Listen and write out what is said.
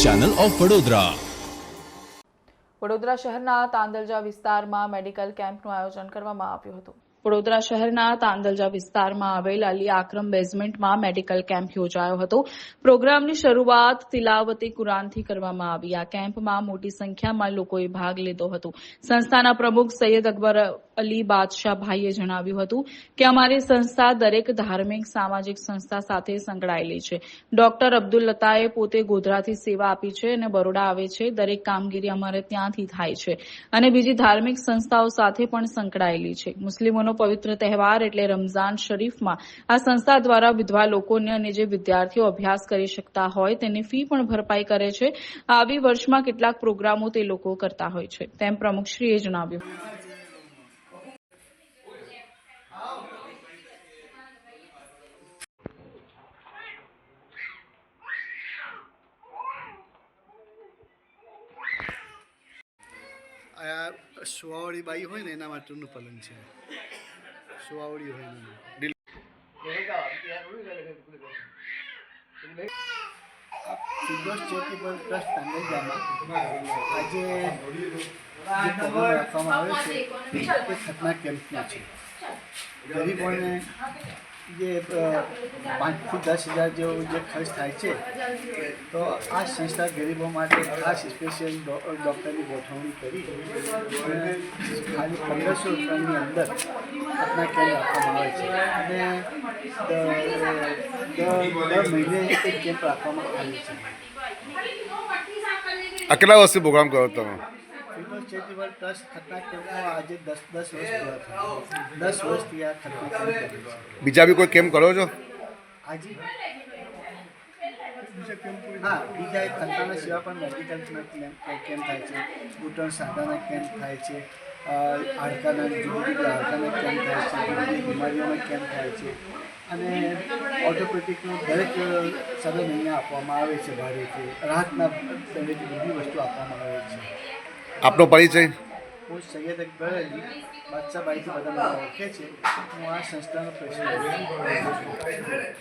Channel of Vadodara. Vadodara શહેરના તાંદલજા વિસ્તારમાં medical કેમ્પનું આયોજન કરવામાં આવ્યું હતું। વડોદરા શહેરના તાંદલજા વિસ્તારમાં આવેલ અલી આક્રમ બેઝમેન્ટમાં મેડિકલ કેમ્પ યોજાયો હતો। પ્રોગ્રામની શરૂઆત તિલાવતે કુરાનથી કરવામાં આવી। આ કેમ્પમાં મોટી સંખ્યામાં લોકોએ ભાગ લીધો હતો। સંસ્થાના પ્રમુખ સૈયદ અકબર અલી બાદશાહભાઈએ જણાવ્યું હતું કે અમારી સંસ્થા દરેક ધાર્મિક સામાજિક સંસ્થા સાથે સંકળાયેલી છે। ડોક્ટર અબ્દુલ લતાએ પોતે ગોધરાથી સેવા આપી છે અને બરોડા આવે છે। દરેક કામગીરી અમારે ત્યાંથી થાય છે અને બીજી ધાર્મિક સંસ્થાઓ સાથે પણ સંકળાયેલી છે। મુસ્લિમોનો પવિત્ર તહેવાર એટલે રમઝાન શરીફમાં આ સંસ્થા દ્વારા વિધવા લોકોને અને જે વિદ્યાર્થીઓ અભ્યાસ કરી શકતા હોય તેની ફી પણ ભરપાઈ કરે છે। આવી વર્ષમાં કેટલાક પ્રોગ્રામો તે લોકો કરતા હોય છે તેમ પ્રમુખશ્રીએ જણાવ્યું। આ સુવાવડી બાઈ હોય ને એના માટેનું પલંગ છે। સુવાવડી હોય ને ફિરદોસ ચેરિટેબલ ટ્રસ્ટ તાંદલજામાં આજે જે પ્રોગ્રામ રાખવામાં આવ્યો છે એ ખતના કેમ્પનો છે। ગરીબોને જે 5 થી 10 હજાર જેવો જે ખર્ચ થાય છે તો આ સંસ્થા ગરીબો માટે ખાસ સ્પેશિયલ ડૉક્ટરની ગોઠવણી કરી અને ખાલી 1500 રૂપિયાની અંદર આપણા કેમ્પ રાખવામાં આવે છે અને દર મહિને એક કેમ્પ રાખવામાં આવે છે। આ કેટલા વર્ષથી પ્રોગ્રામ કરો તમે? ફિરદોસ ચેરિટેબલ ટ્રસ્ટ ખતના કેમ્પનો આજે 10 વર્ષ પૂરા થયા। 10 વર્ષથી આ ખતના કેમ્પ કરે છે। બીજા બી કોઈ કેમ્પ કરો છો? આજે હા, બીજા એક ખતરાના સિવાય પણ મેડિકલના કેમ્પ થાય છે। ઘૂંટણ સાંધાના કેમ્પ થાય છે। હાડકાના જુદી જુદી હાડકાના કેમ્પ થાય છે। જુદી જુદી બીમારીઓના કેમ્પ થાય છે અને ઓર્થોપેડિકનું દરેક સાધન અહીંયા આપવામાં આવે છે ભાડેથી। રાહતના દરેક બધી વસ્તુ આપવામાં આવે છે। આપનો પરિચય? હું સૈયદ અકબર અલી બાદશાહભાઈથી બધા મને ઓળખે છે। હું આ સંસ્થાનો પ્રેસિડેન્ટ છું।